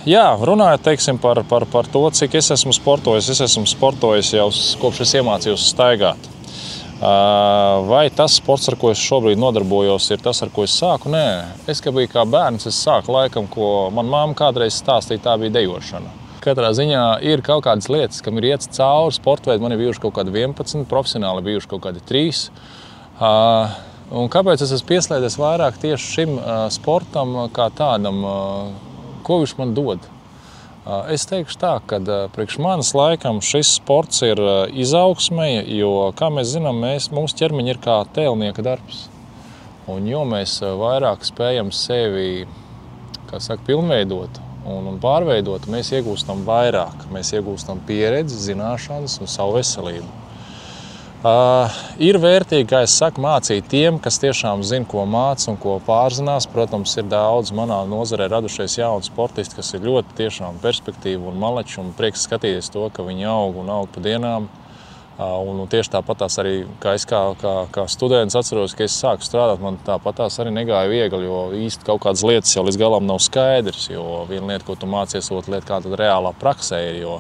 Jā, runājot teiksim, par to, cik es esmu sportojis. Es esmu sportojis jau kopš es iemācījos staigāt. Vai tas sports, ar ko es šobrīd nodarbojos, ir tas, ar ko es sāku? Nē, es biju kā bērns, es sāku laikam, ko man mamma kādreiz stāstīja, tā bija dejošana. Katrā ziņā ir kaut kādas lietas, kam ir iet cauri sporta veidi. Man ir bijuši kaut kādi 11, profesionāli bijuši kaut kādi 3. Un kāpēc es esmu pieslēdzies vairāk tieši šim sportam kā tādam, ko viņš man dod? Es teikšu tā, ka priekš manis laikam šis sports ir izaugsmē, jo, kā mēs zinām, mūsu ķermeņi ir kā tēlnieka darbs. Un jo mēs vairāk spējam sevi, kā saka, pilnveidot un pārveidot, mēs iegūstam vairāk. Mēs iegūstam pieredzi, zināšanas un savu veselību. Ir vērtīgi, kā es saku, mācīt tiem, kas tiešām zina, ko māca un ko pārzinās. Protams, ir daudz manā nozarē radušies jauni sportisti, kas ir ļoti tiešām perspektīvi un maleči, un prieks skatīties to, ka viņi aug un aug pa dienām. Un tieši tāpatās arī, kā es kā students atceros, ka es sāku strādāt, man tāpatās arī negāja viegli, jo īsti kaut kādas lietas jau līdz galam nav skaidrs, jo viena lieta, ko tu mācies, otra lieta, kā tad reālā praksē ir, jo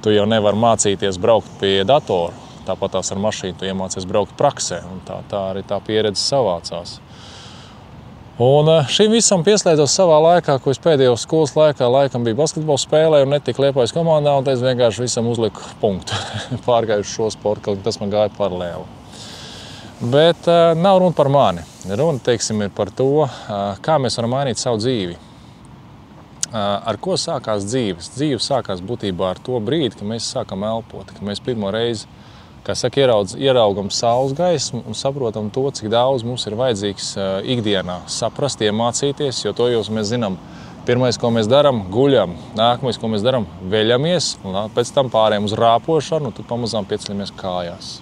tu jau nevari mācīties braukt pie datora. Tāpatās ar mašīnu tu iemācies braukt praksē, un tā arī tā pieredze savācās. Un šim visam pieslēdzos savā laikā, ko es pēdējo skolas laikā laikam biju basketbola spēlē un netika Liepājas komandā, un es vienkārši visam uzliku punktu. Pārgājuši šo sportu, kaut tas man gāja paralēli. Bet nav runa par mani. Runa, teiksim, ir par to, kā mēs varam mainīt savu dzīvi. Ar ko sākās dzīves? Dzīve sākās būtībā ar to brīdi, kad mēs sākam elpot, kad mēs pirmo reizi, kā saka, ieraugam saules gaismu un saprotam to, cik daudz mums ir vajadzīgs ikdienā saprast, iemācīties, jo to jau mēs zinām. Pirmais, ko mēs darām, guļam. Nākamais, ko mēs darām, veļamies, un pēc tam pārējām uz rāpošanu, un tad pamazām pieceļamies kājās.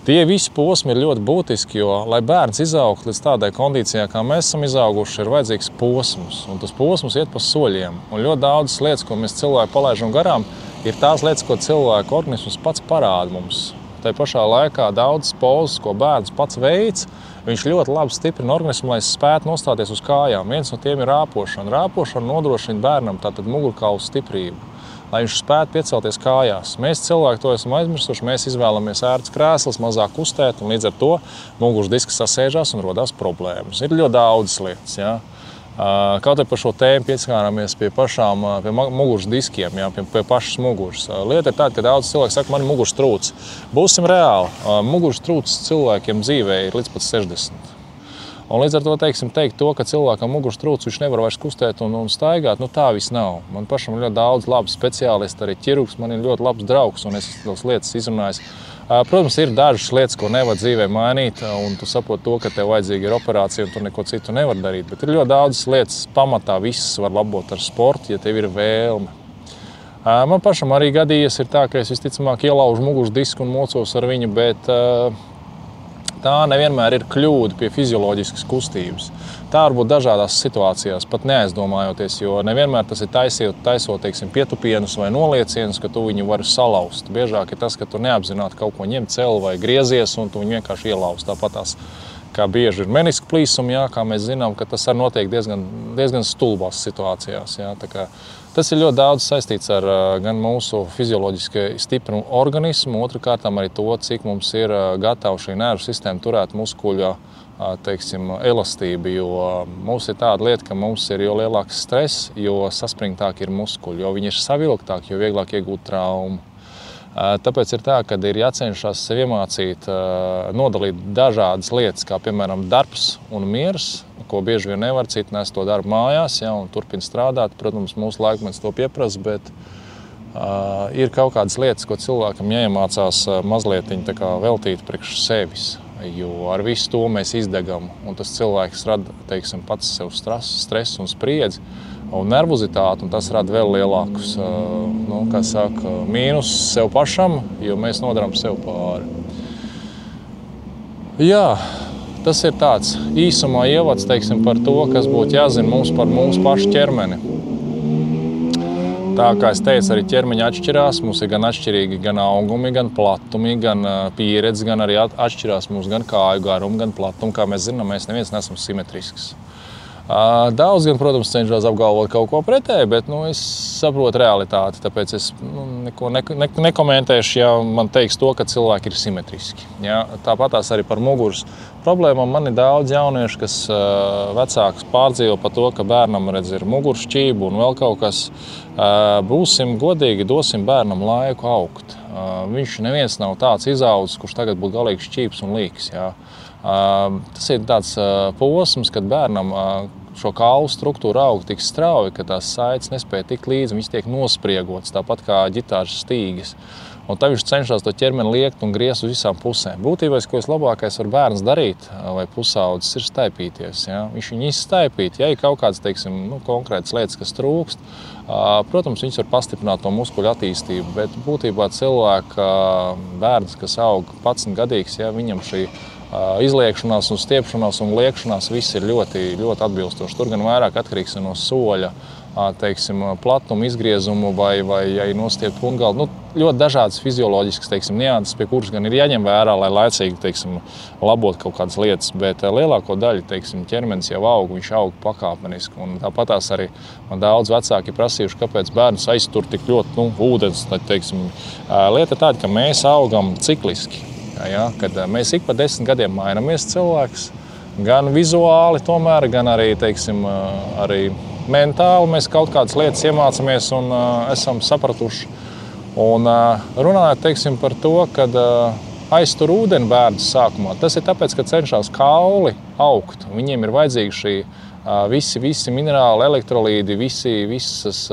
Tie visi posmi ir ļoti būtiski, jo, lai bērns izaugtu līdz tādai kondīcijai, kā mēs esam izauguši, ir vajadzīgs posms, un tas posms iet pa soļiem. Un ļoti daudzas lietas, ko mēs cilvēki palaižam garām, ir tās lietas, ko cilvēku organisms pats parāda mums. Tā pašā laikā daudzas pozas, ko bērns pats veids, viņš ļoti labi stiprina organismu, lai spētu nostāties uz kājām. Viens no tiem ir rāpošana. Rāpošana nodrošina bērnam tātad mugurkaula stiprību, lai viņš spētu piecelties kājās. Mēs cilvēki to esam aizmirsuši, mēs izvēlamies ērts krēsls, mazāk kustēt, un līdz ar to muguras disks sasēžās un rodās problēmas. Ir ļoti daudzas lietas, jā. Kaut arī par šo tēmu pieskārāmies pie muguras diskiem, jā, pie pašas muguras. Lieta ir tāda, ka daudz cilvēki saka, man ir muguras trūcis. Būsim reāli, muguras trūcis cilvēkiem dzīvē ir līdz pat 60. Un līdz ar to teikt to, ka cilvēkam muguras trūcis, viņš nevar vairs kustēt un staigāt, nu tā viss nav. Man pašam ir ļoti daudz labu speciālistu, arī ķirurgs, man ir ļoti labs draugs, un es tās lietas izrunājis. Protams, ir dažas lietas, ko nevar dzīvē mainīt, un tu saproti to, ka tev vajadzīga ir operācija, un tu neko citu nevar darīt. Bet ir ļoti daudzas lietas, pamatā visas var labot ar sportu, ja tev ir vēlme. Man pašam arī gadījies ir tā, ka es visticamāk ielaužu muguras disku un mocos ar viņu, bet tā nevienmēr ir kļūda pie fizioloģiskas kustības. Tā var būt dažādās situācijās, pat neaizdomājoties, jo nevienmēr tas ir taisot, teiksim, pietupienus vai noliecienus, ka tu viņu vari salauzt. Biežāk ir tas, ka tu neapzināti kaut ko ņem celi vai griezies un tu viņu vienkārši ielauzt. Tāpatās, kā bieži ir menisku plīsumi, jā, kā mēs zinām, ka tas arī notiek diezgan stulbās situācijās. Jā, tā kā tas ir ļoti daudz saistīts ar gan mūsu fizioloģiski stipru organismu, otrkārtām arī to, cik mums ir gatava šī nervu sistēma turēt muskuļa, teiksim, elastību, jo mums ir tāda lieta, ka mums ir jo lielāks stress, jo saspringtāk ir muskuļi, jo viņi ir savilgtāki, jo vieglāk iegūt traumu. Tāpēc ir tā, ka ir jācenšas sev iemācīt nodalīt dažādas lietas, kā piemēram darbs un miers, ko bieži vien nevar, citi nes to darbu mājās, ja, un turpina strādāt. Protams, mūsu laikmets to pieprasa, bet ir kaut kādas lietas, ko cilvēkam jāiemācās mazliet veltīt priekš sevis, jo ar visu to mēs izdegam, un tas cilvēks rada, teiksim, pats sev stresu un spriedzi un nervozitāti, un tas rada vēl lielākus, kā saka, mīnusus sev pašam, jo mēs nodaram sev pāri. Jā, tas ir tāds īsumā ievads, teiksim, par to, kas būtu jāzina mums par mūsu pašu ķermeni. Tā kā es teicu, arī ķermeņi atšķirās, mums ir gan atšķirīgi gan augumi, gan platumi, gan pieredze, gan arī atšķirās mums gan kāju garumu, gan platumu. Kā mēs zinām, mēs neviens nesam simetrisks. Daudz gan, protams, cenšas apgalvot kaut ko pretēji, bet es saprotu realitāti. Tāpēc es neko nekomentēšu, ja man teiks to, ka cilvēki ir simetriski. Ja? Tāpatās arī par muguras problēmām. Man ir daudz jauniešu, kas vecāks pārdzīvo par to, ka bērnam ir muguras šķība un vēl kaut kas. Būsim godīgi, dosim bērnam laiku augt. Viņš neviens nav tāds izaudzis, kurš tagad būtu galīgi šķīps un līks. Ja? Tas ir tāds posms, kad bērnam šo kaulu struktūru aug tik strauji, ka tās saites nespēja tikt līdzi, viņas tiek nospriegotas, tāpat kā ģitāras stīgas. Un tad viņš cenšas to ķermeni liekt un griezt uz visām pusēm. Būtībā, ko vislabākais var bērns darīt, vai pusaudzis, ir staipīties. Ja? Viņš viņu izstaipīt, ja ir kaut kādas, konkrētas lietas, kas trūkst. Protams, viņas var pastiprināt to muskuļu attīstību, bet būtībā bērns, kas aug 11 gadīgs, ja, viņam šī izliekšanās un stiepšanās un liekšanās viss ir ļoti, ļoti atbilstoši. Tur gan vairāk atkarīgs no soļa, platuma, izgriezumu vai ja ir nostiept pungaldu. Ļoti dažādas fizioloģiskas nianses, pie kuras gan ir jāņem vērā, lai laicīgi labot kaut kādas lietas, bet lielāko daļu ķermenis jau aug, viņš aug pakāpeniski. Un tāpatās arī man daudz vecāki ir prasījuši, kāpēc bērns aiztur tik ļoti ūdens. Lieta ir tāda, ka mēs augam cikliski. Ja, kad mēs ik pa 10 gadiem mainamies cilvēks, gan vizuāli tomēr, gan arī, arī mentāli mēs kaut kādas lietas iemācāmies un esam sapratuši. Un runājot, par to, kad aiztur ūdeni bērns sākumā, tas ir tāpēc, ka cenšas kauli augt. Viņiem ir vajadzīgi šī visi minerāli, elektrolīdi, visas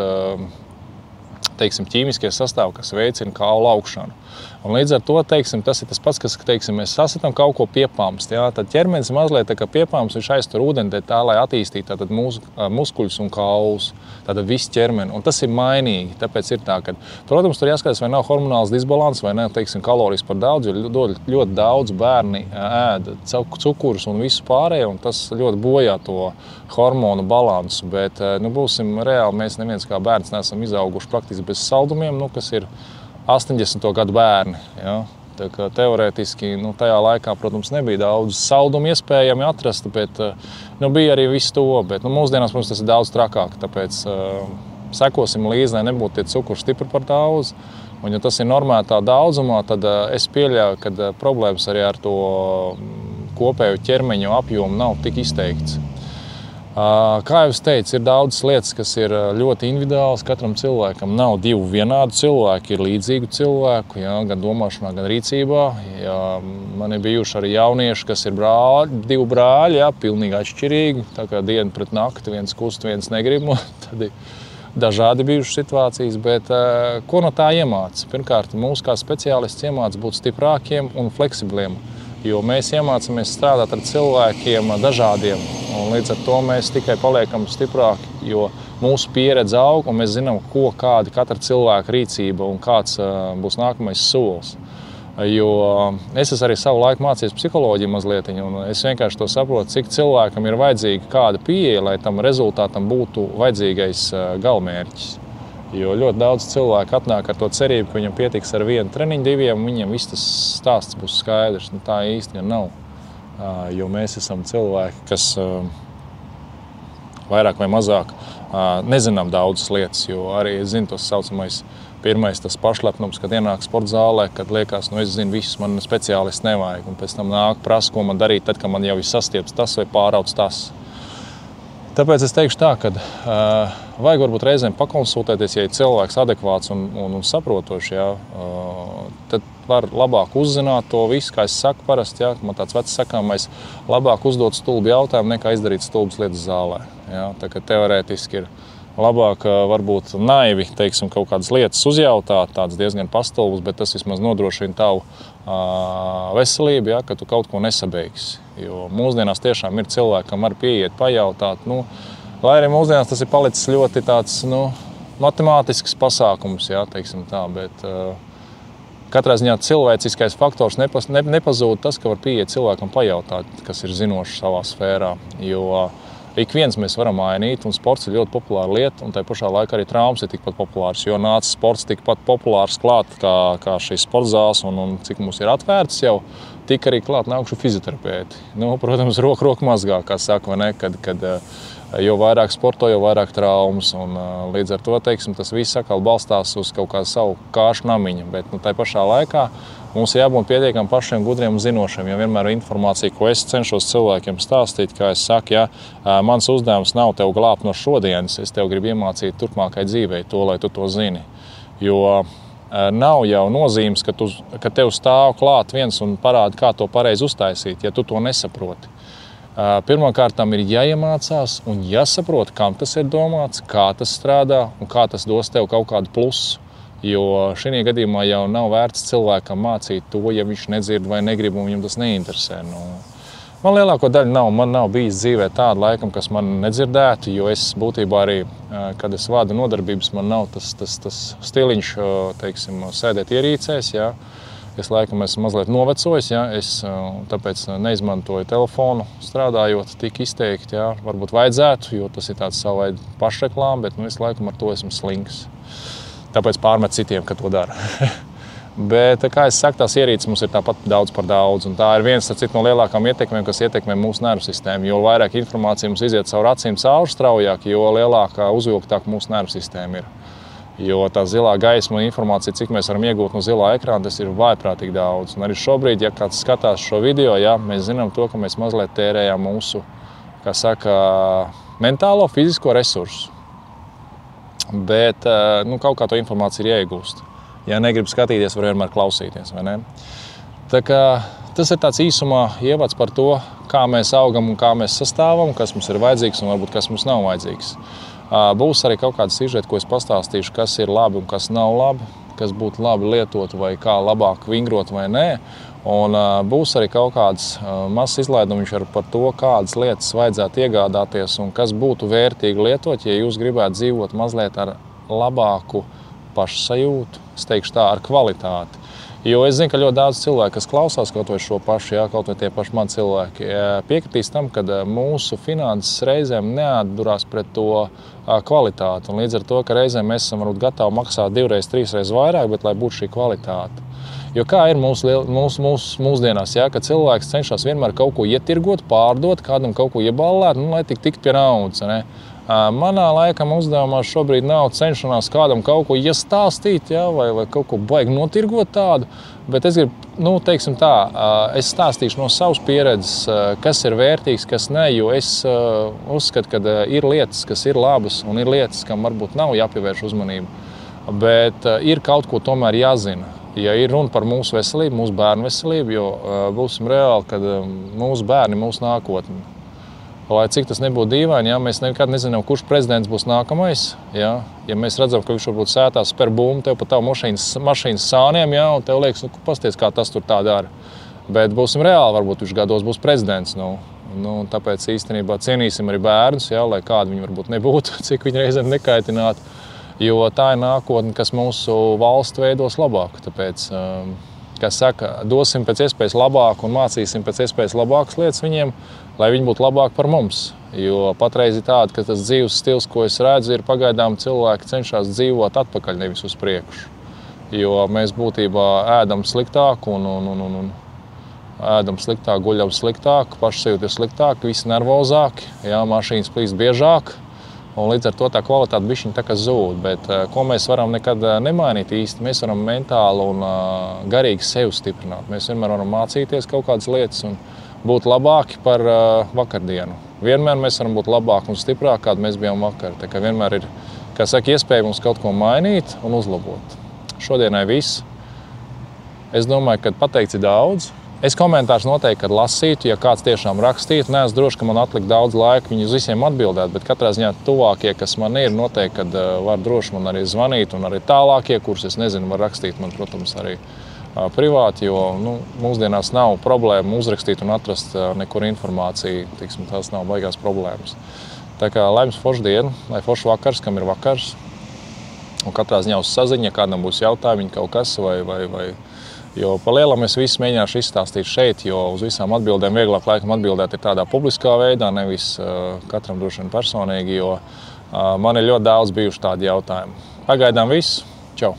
ķīmiskie sastāvi, kas veicina kaulu augšanu. Un līdz ar to tas ir tas pats, kas mēs sasitām kaut ko piepāmst. Ja? Tad ķermenis mazliet tā kā piepāmst, viņš aiztur ūdeni tā, lai attīstītu muskuļus un kaulus. Tātad viss ķermeni. Un tas ir mainīgi. Tāpēc ir tā, ka, protams, tur jāskatās, vai nav hormonāls disbalans, vai nav, kalorijas par daudz, jo ļoti daudz bērni ēda cukurus un visu pārējo, un tas ļoti bojā to hormonu balansu. Bet, būsim reāli, mēs neviens kā bērns neesam izauguši praktiski bez saldumiem, kas ir 80. gadu bērni. Ja? Tā kā teorētiski tajā laikā, protams, nebija daudz saldumu iespējami atrast, bet bija arī viss to. Bet mūsdienās, protams, tas ir daudz trakāk, tāpēc sekosim līdzi, lai nebūtu tie cukuri stipri par daudz. Un, ja tas ir normētā daudzumā, tad es pieļauju, ka problēmas arī ar to kopējo ķermeņa apjomu nav tik izteikts. Kā jau es teicu, ir daudzas lietas, kas ir ļoti individuālas. Katram cilvēkam nav divu vienādu cilvēku, ir līdzīgu cilvēku, ja, gan domāšanā, gan rīcībā. Ja, man ir bijuši arī jaunieši, kas ir divi brāļi, ja, pilnīgi atšķirīgi. Tā kā diena pret nakti, viens kust, viens negrib. Tad ir dažādi bijušas situācijas, bet ko no tā iemāca? Pirmkārt, mūs kā speciālists iemāca būt stiprākiem un fleksibliem. Jo mēs iemācāmies strādāt ar cilvēkiem dažādiem, un līdz ar to mēs tikai paliekam stiprāki, jo mūsu pieredze aug, un mēs zinām, kāda katra cilvēka rīcība un kāds būs nākamais solis. Jo es arī savu laiku mācījos psiholoģiju mazliet, un es vienkārši to saprotu, cik cilvēkam ir vajadzīga kāda pieeja, lai tam rezultātam būtu vajadzīgais galamērķis. Jo ļoti daudz cilvēku atnāk ar to cerību, ka viņam pietiks ar vienu treniņu, diviem, un viņam viss tas stāsts būs skaidrs. Tā īsti gan nav. Jo mēs esam cilvēki, kas vairāk vai mazāk nezinām daudzas lietas. Jo arī es zinu tos saucamais pirmais tas pašlepnums, kad ienāk sporta zālē, kad liekas, es zinu visus, man speciālists nevajag. Un pēc tam nāk prasa, ko man darīt, tad, kad man jau ir sastieps tas vai pārauc tas. Tāpēc es teikšu tā, ka vajag varbūt reizēm pakonsultēties, ja ir cilvēks adekvāts un saprotošs, ja, tad var labāk uzzināt to visu, kā es saku parasti, ja, man tāds vecs sakāmais, labāk uzdot stulbu jautājumu, nekā izdarīt stulbas lietas zālē. Ja. Tā kā teorētiski ir labāk varbūt naivi, kaut kādas lietas uzjautāt, tāds diezgan pastulbus, bet tas vismaz nodrošina tavu veselību, ja, ka tu kaut ko nesabeigsi. Jo mūsdienās tiešām ir cilvēki, kam var pieiet, pajautāt. Lai arī mūsdienās tas ir palicis ļoti tāds matemātisks pasākums, ja, tā, bet katrā ziņā cilvēciskais faktors nepazūd tas, ka var pieiet cilvēkam pajautāt, kas ir zinošs savā sfērā. Jo ik viens mēs varam mainīt, un sports ir ļoti populāra lieta, un tai pašā laikā arī traumas ir tikpat populārs, jo nāca sports tikpat populārs klāt kā šīs sporta zāles, un cik mums ir atvērts jau tik arī klāt nākuši fizioterapeiti. Nu, protams, roku mazgā, kā saka, vai ne, kad jo vairāk sporto, jo vairāk traumas. Un, līdz ar to, teiksim, tas viss atkal balstās uz kaut kādu savu kāšu namiņu. Bet tai pašā laikā mums jābūt pietiekami pašiem gudriem un zinošiem. Jo vienmēr informācija, ko es cenšos cilvēkiem stāstīt, kā es saku, mans uzdevums nav tev glābt no šodienas, es tev gribu iemācīt turpmākai dzīvei to, lai tu to zini. Jo nav jau nozīmes, ka tev stāv klāt viens un parāda, kā to pareizi uztaisīt, ja tu to nesaproti. Pirmkārt, ir jāiemācās un jāsaprot, kam tas ir domāts, kā tas strādā un kā tas dos tev kaut kādu plusu. Jo šajā gadījumā jau nav vērts cilvēkam mācīt to, ja viņš nedzird vai negrib un viņam tas neinteresē. Man lielāko daļu man nav bijis dzīvē tāda laikam, kas man nedzirdētu, jo es būtībā arī, kad es vādu nodarbības, man nav tas stiliņš, teiksim, sēdēt ierīcēs. Ja. Es laikam esmu mazliet novecojis, ja. Es tāpēc neizmantoju telefonu strādājot tik izteikti. Ja. Varbūt vajadzētu, jo tas ir tāds savu veidu pašreklāma, bet es laikam ar to esmu slings. Tāpēc pārmet citiem, ka to dara. Bet, kā es saku, tās ierīces mums ir tāpat daudz par daudz. Un tā ir viens no lielākām ietekmēm, kas ietekmē mūsu nervu sistēmu. Jo vairāk informācija mums iziet caur acīm cauri straujāk, jo lielākā uzvilktāka mūsu nervu sistēma ir. Jo tā zilā gaisma un informācija, cik mēs varam iegūt no zilā ekrāna, tas ir vājprātīgi daudz. Un arī šobrīd, ja kāds skatās šo video, ja, mēs zinām to, ka mēs mazliet tērējam mūsu, kā saka, mentālo, fizisko resursu. Bet kaut kā to informāciju ir jāiegūst. Ja negrib skatīties, var vienmēr klausīties. Vai ne? Tā kā tas ir tāds īsumā ievads par to, kā mēs augam un kā mēs sastāvam, kas mums ir vajadzīgs un varbūt kas mums nav vajadzīgs. Būs arī kaut kāds sižeti, ko es pastāstīšu, kas ir labi un kas nav labi, kas būtu labi lietot vai kā labāk vingrot vai nē. Un būs arī kaut kāds mazs izlaidumiņš par to, kādas lietas vajadzētu iegādāties un kas būtu vērtīgi lietot, ja jūs gribētu dzīvot mazliet ar labāku pašsajūtu, es teikšu tā, ar kvalitāti. Jo es zinu, ka ļoti daudz cilvēku, kas klausās kaut vai šo pašu, kaut vai tie paši mani cilvēki, piekritīs tam, ka mūsu finanses reizēm neatdurās pret to kvalitāti. Un līdz ar to, ka reizēm mēs esam varbūt gatavi maksāt 2, 3 vairāk, bet lai būtu šī kvalitāte. Jo kā ir mūsdienās, ka cilvēks cenšas vienmēr kaut ko ietirgot, pārdot, kādam kaut ko ieballēt, lai tiktu pie naudas. Ne? Manā laikam uzdevumā šobrīd nav cenšanās kādam kaut ko iestāstīt, vai kaut ko baigi notirgot tādu, bet es gribu, teiksim tā, es stāstīšu no savas pieredzes, kas ir vērtīgs, kas ne, jo es uzskatu, ka ir lietas, kas ir labas un ir lietas, kam varbūt nav jāpievērš uzmanība, bet ir kaut ko tomēr jāzina. Ja ir runa par mūsu veselību, mūsu bērnu veselību, jo būsim reāli, kad mūsu bērni ir mūsu nākotne. Lai cik tas nebūtu dīvaini, mēs nekad nezinām, kurš prezidents būs nākamais. Ja mēs redzam, ka viņš varbūt sētās spēr bumbu tev pa tavu mašīnas sāniem, un tev liekas, pasties, kā tas tur tā dara. Bet būsim reāli, varbūt viņš gados būs prezidents. Tāpēc īstenībā cienīsim arī bērnus, lai kādi viņi varbūt nebūtu, cik viņi reizēm nekaitinātu. Jo tā ir nākotne, kas mūsu valstu veidos labāk. Tāpēc, kā saka, dosim pēc iespējas labāk un mācīsim pēc iespējas labākas lietas viņiem, lai viņi būtu labāki par mums. Jo patreiz ir tāda, ka tas dzīves stils, ko es redzu, ir pagaidām cilvēki cenšas dzīvot atpakaļ, nevis uz priekšu. Jo mēs būtībā ēdam sliktāk un ēdam sliktāk, guļam sliktāk, pašsajūta ir sliktāk, visi nervozāki, mašīnas plīst biežāk. Un līdz ar to tā kvalitāte bišķiņ tā kā zūd, bet ko mēs varam nekad nemainīt īsti, mēs varam mentāli un garīgi sevi stiprināt. Mēs vienmēr varam mācīties kaut kādas lietas un būt labāki par vakardienu. Vienmēr mēs varam būt labāki un stiprāki, kādi mēs bijām vakar. Tā kā vienmēr ir, kā saka, iespēja mums kaut ko mainīt un uzlabot. Šodienai viss. Es domāju, ka pateikts ir daudz. Es komentārus noteikti lasītu, ja kāds tiešām rakstītu. Neesmu droši, ka man atlika daudz laika viņu uz visiem atbildēt, bet katrā ziņā tuvākie, kas man ir, noteikti, kad var droši man arī zvanīt, un arī tālākie, kurus es nezinu, var rakstīt man, protams, arī privāti, jo mūsdienās nav problēma uzrakstīt un atrast nekur informāciju, tās nav baigās problēmas. Tā kā laimes foršu dienu, lai foršu vakars, kam ir vakars, un katrā ziņā uz saziņa, ja kādam būs jautājumi, kaut kas vai jo pa lielam es visu mēģināšu izstāstīt šeit, jo uz visām atbildēm vieglāk laikam atbildēt ir tādā publiskā veidā, nevis katram droši vien personīgi, jo man ir ļoti daudz bijuši tādi jautājumi. Pagaidām viss. Čau!